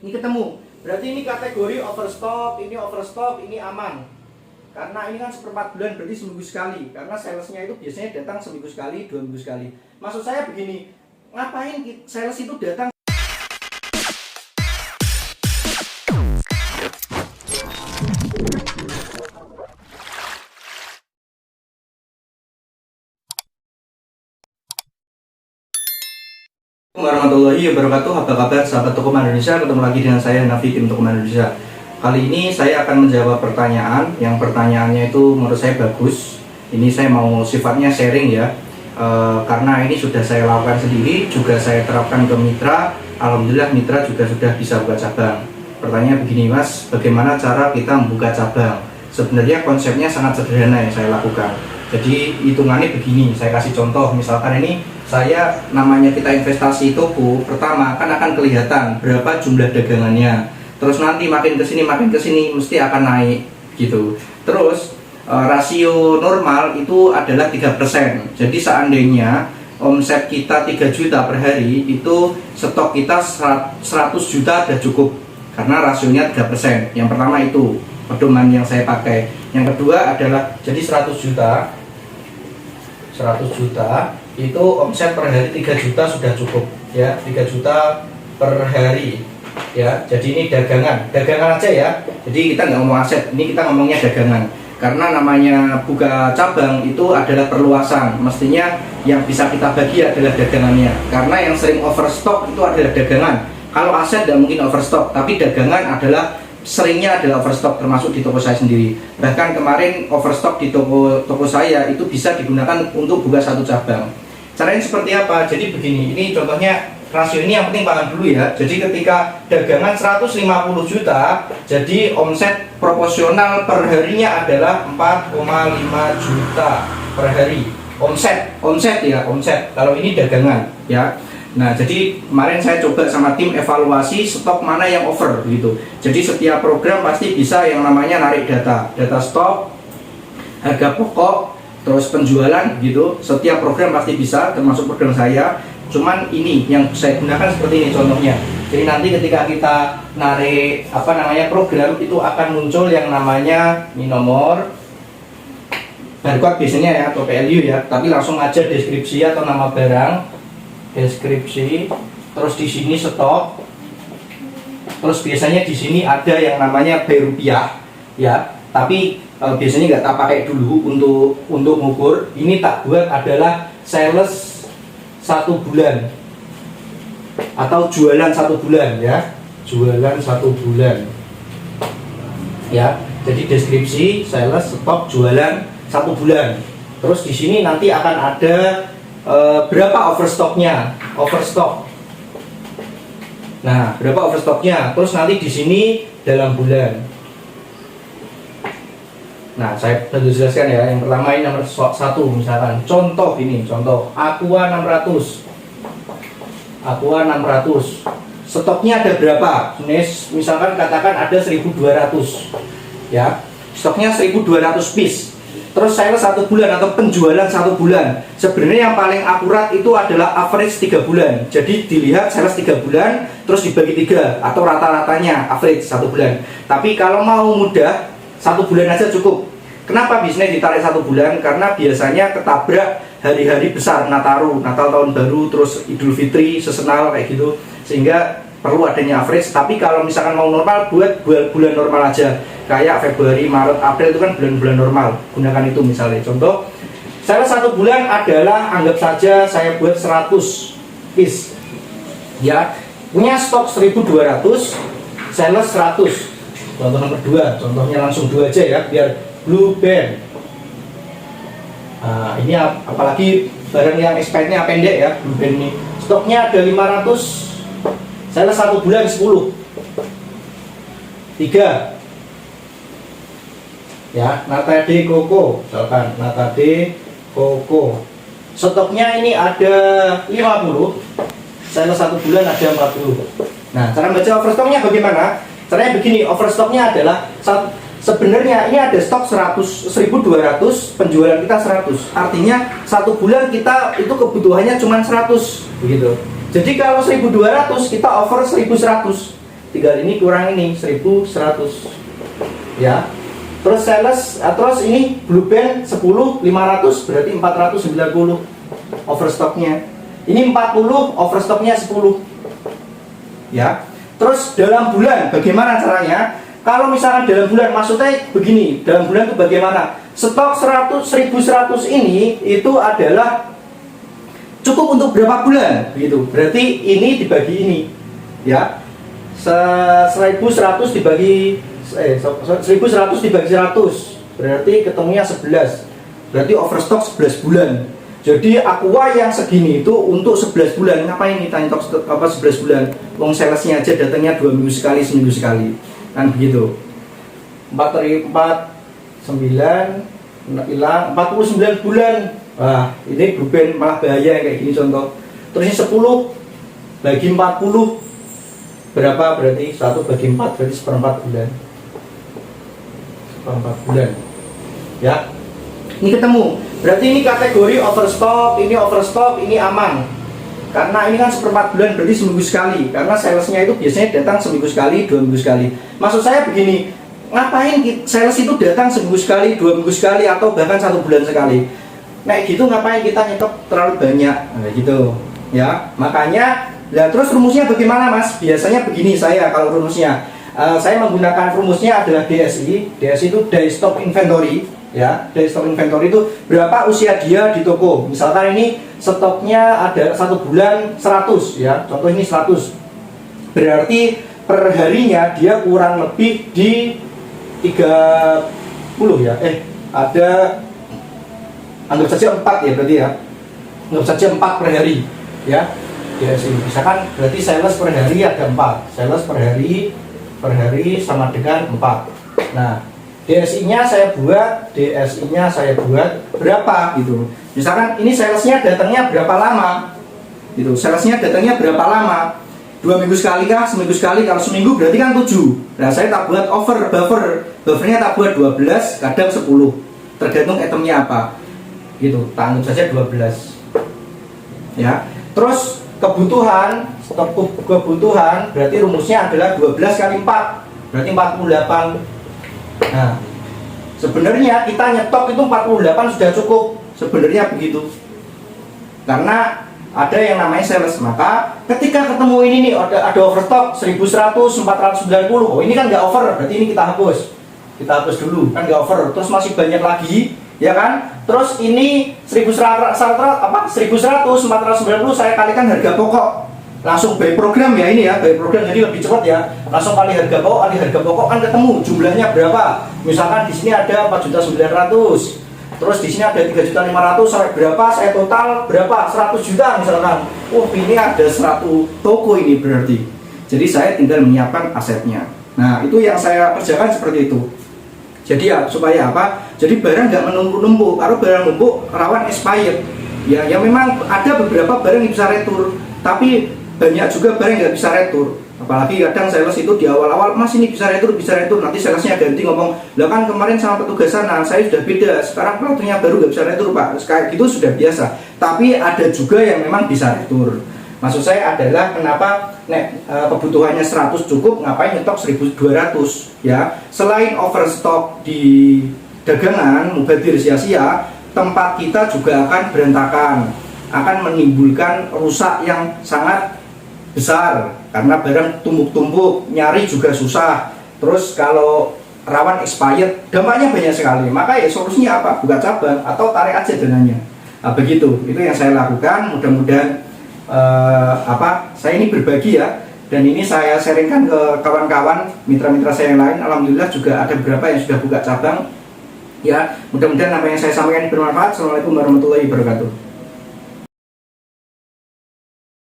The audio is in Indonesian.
Ini ketemu. Berarti ini kategori overstock, ini aman. Karena ini kan seperempat bulan, berarti seminggu sekali. Karena salesnya itu biasanya datang seminggu sekali, 2 minggu sekali. Maksud saya begini, ngapain sales itu datang? Warahmatullahi wabarakatuh. Apa kabar sahabat Tokoman Indonesia? Ketemu lagi dengan saya Nafi, tim Tokoman Indonesia. Kali ini saya akan menjawab pertanyaan yang pertanyaannya itu menurut saya bagus. Ini saya mau sifatnya sharing ya, karena ini sudah saya lakukan sendiri, juga saya terapkan ke mitra. Alhamdulillah mitra juga sudah bisa buka cabang. Pertanyaan begini Mas, bagaimana cara kita membuka cabang? Sebenarnya konsepnya sangat sederhana yang saya lakukan. Jadi hitungannya begini, saya kasih contoh. Misalkan ini saya namanya kita investasi toko, pertama kan akan kelihatan berapa jumlah dagangannya. Terus nanti makin kesini mesti akan naik gitu. Terus rasio normal itu adalah 3%. Jadi seandainya omset kita 3 juta per hari, itu stok kita 100 juta sudah cukup karena rasionya 3%. Yang pertama itu pedoman yang saya pakai. Yang kedua adalah jadi 100 juta itu omset per hari 3 juta sudah cukup ya, 3 juta per hari ya. Jadi ini dagangan aja ya, jadi kita nggak ngomong aset, ini kita ngomongnya dagangan. Karena namanya buka cabang itu adalah perluasan, mestinya yang bisa kita bagi adalah dagangannya. Karena yang sering overstock itu adalah dagangan. Kalau aset tidak mungkin overstock, tapi dagangan seringnya adalah overstock, termasuk di toko saya sendiri. Bahkan kemarin overstock di toko saya itu bisa digunakan untuk buka satu cabang. Caranya seperti apa? Jadi begini, ini contohnya rasio ini yang penting paham dulu ya. Jadi ketika dagangan 150 juta, jadi omset proporsional per harinya adalah 4,5 juta per hari. Omset ya, omset. Kalau ini dagangan ya. Nah, jadi kemarin saya coba sama tim evaluasi stok mana yang over gitu. Jadi setiap program pasti bisa yang namanya narik data stok, harga pokok, terus penjualan gitu. Setiap program pasti bisa, termasuk program saya. Cuman ini yang saya gunakan seperti ini contohnya. Jadi nanti ketika kita narik program itu akan muncul yang namanya ini nomor barcode biasanya ya, atau PLU ya. Tapi langsung aja deskripsi atau nama barang. Deskripsi, terus di sini stok, terus biasanya di sini ada yang namanya by rupiah ya, tapi biasanya nggak tak pakai dulu untuk mengukur. Ini tak buat adalah sales 1 bulan atau jualan 1 bulan ya, jualan 1 bulan ya. Jadi deskripsi, sales, stok, jualan 1 bulan. Terus di sini nanti akan ada berapa overstocknya, overstock. Nah, berapa overstocknya? Terus nanti di sini dalam bulan. Nah, saya bantu jelaskan ya. Yang pertama ini nomor 1 misalkan. Contoh ini, contoh Aqua 600. Stoknya ada berapa? Misalkan katakan ada 1.200 ya. Stoknya 1.200 piece. Terus sales 1 bulan atau penjualan 1 bulan. Sebenarnya yang paling akurat itu adalah average 3 bulan. Jadi dilihat sales 3 bulan terus dibagi 3 atau rata-ratanya average 1 bulan. Tapi kalau mau mudah 1 bulan aja cukup. Kenapa bisnis ditarik 1 bulan? Karena biasanya ketabrak hari-hari besar, Natal tahun baru, terus Idul Fitri, seasonal kayak gitu. Sehingga perlu adanya average. Tapi kalau misalkan mau normal, buat bulan normal aja. Kayak Februari, Maret, April itu kan bulan-bulan normal. Gunakan itu misalnya. Contoh, saya 1 bulan adalah anggap saja saya buat 100 piece. Ya, punya stok 1.200, sales 100. Contoh nomor 2, contohnya langsung 2 aja ya, biar Blue Band. Nah, ini apalagi barang yang expirednya pendek ya, Blue Band ini. Stoknya ada 500, sales 1 bulan 10. 3 ya, Nata de Coco, misalkan Nata de Coco, stoknya ini ada 50, sales 1 bulan ada 40. Nah, cara baca overstocknya bagaimana? Caranya begini, overstocknya adalah sebenarnya ini ada stok 1.200, penjualan kita 100. Artinya 1 bulan kita itu kebutuhannya cuma 100 begitu. Jadi kalau 1.200 kita over 1.100. tinggal ini kurang ini 1100 ya. Terus sales, terus ini blue band 10 500 berarti 490 overstocknya. Ini 40 overstocknya 10 ya. Terus dalam bulan bagaimana caranya? Kalau misalkan dalam bulan, maksudnya begini, dalam bulan itu bagaimana? Stok 1100 ini itu adalah cukup untuk berapa bulan begitu. Berarti ini dibagi ini ya. 1100 dibagi 1100 dibagi 100 berarti ketemunya 11. Berarti overstock 11 bulan. Jadi Aqua yang segini itu untuk 11 bulan. Ngapain kita nyetok apa 11 bulan? Wong salesnya aja datangnya 2 minggu sekali, seminggu sekali. Kan begitu. 4 dari 4 9 hilang 49 bulan. Wah, ini Blueband malah bahaya kayak gini contoh. Terus ini 10 bagi 40 berapa? Berarti 1 bagi 4 berarti seperempat bulan. 4 bulan ya, ini ketemu. Berarti ini kategori overstock, ini aman karena ini kan seperempat bulan, berarti seminggu sekali. Karena salesnya itu biasanya datang seminggu sekali, 2 minggu sekali. Maksud saya begini, ngapain sales itu datang seminggu sekali, 2 minggu sekali, atau bahkan 1 bulan sekali? Nah gitu, ngapain kita nyetok terlalu banyak? Nah gitu ya. Makanya lah, terus rumusnya bagaimana Mas? Biasanya begini saya kalau rumusnya. Saya menggunakan rumusnya adalah DSI. DSI itu Day Stock Inventory ya. Day Stock Inventory itu berapa usia dia di toko. Misalkan ini stoknya ada 1 bulan 100 ya. Contoh ini 100. Berarti per harinya dia kurang lebih di 30 ya. Ada anggap saja 4 ya berarti ya. Anggap saja 4 per hari ya. DSI. Misalkan berarti sales per hari ada 4. Sales per hari sama dengan 4. Nah, DSI-nya saya buat berapa gitu. Misalkan ini salesnya datangnya berapa lama gitu. Salesnya datangnya berapa lama? 2 minggu sekali kah? Seminggu sekali? Kalau seminggu berarti kan 7. Nah, saya tak buat buffernya tak buat 12, kadang 10. Tergantung itemnya apa. Gitu. Tak anggap saja 12. Ya. Terus kebutuhan berarti rumusnya adalah 12 kali 4 berarti 48. Nah sebenarnya kita nyetok itu 48 sudah cukup sebenarnya begitu, karena ada yang namanya sales. Maka ketika ketemu ini nih ada overstock 1100 490, oh ini kan nggak over, berarti ini kita hapus dulu, kan nggak over. Terus masih banyak lagi ya kan. Terus ini 1100 490 saya kalikan harga pokok, langsung by program ya, ini ya by program, jadi lebih cepat ya. Langsung kali harga pokok kan ketemu jumlahnya berapa. Misalkan di sini ada 4.900.000, terus di sini ada 3.500.000 sampai berapa, saya total berapa, 100 juta misalkan. Ini ada 100 toko ini berarti. Jadi saya tinggal menyiapkan asetnya. Nah itu yang saya kerjakan seperti itu. Jadi ya supaya apa? Jadi barang nggak menumpuk-numpuk. Kalau barang numpuk rawan expired. Ya memang ada beberapa barang yang bisa retur, tapi banyak juga barang yang nggak bisa retur. Apalagi kadang sales itu di awal-awal, Mas ini bisa retur, nanti salesnya ganti ngomong, lah kan kemarin sama petugas sana saya sudah beda, sekarang produknya baru nggak bisa retur Pak. Kayak gitu sudah biasa. Tapi ada juga yang memang bisa retur. Maksud saya adalah kenapa kebutuhannya 100 cukup, ngapain nyetok 1200 ya. Selain overstock di dagangan mubazir sia-sia, tempat kita juga akan berantakan, akan menimbulkan rusak yang sangat besar karena barang tumpuk-tumpuk, nyari juga susah. Terus kalau rawan expired, dampaknya banyak sekali. Maka ya solusinya apa? Buka cabang atau tarik aja dananya. Nah, begitu. Itu yang saya lakukan. Mudah-mudahan saya ini berbagi ya, dan ini saya sharingkan ke kawan-kawan mitra-mitra saya yang lain. Alhamdulillah juga ada beberapa yang sudah buka cabang ya. Mudah-mudahan apa yang saya sampaikan bermanfaat. Assalamualaikum warahmatullahi wabarakatuh.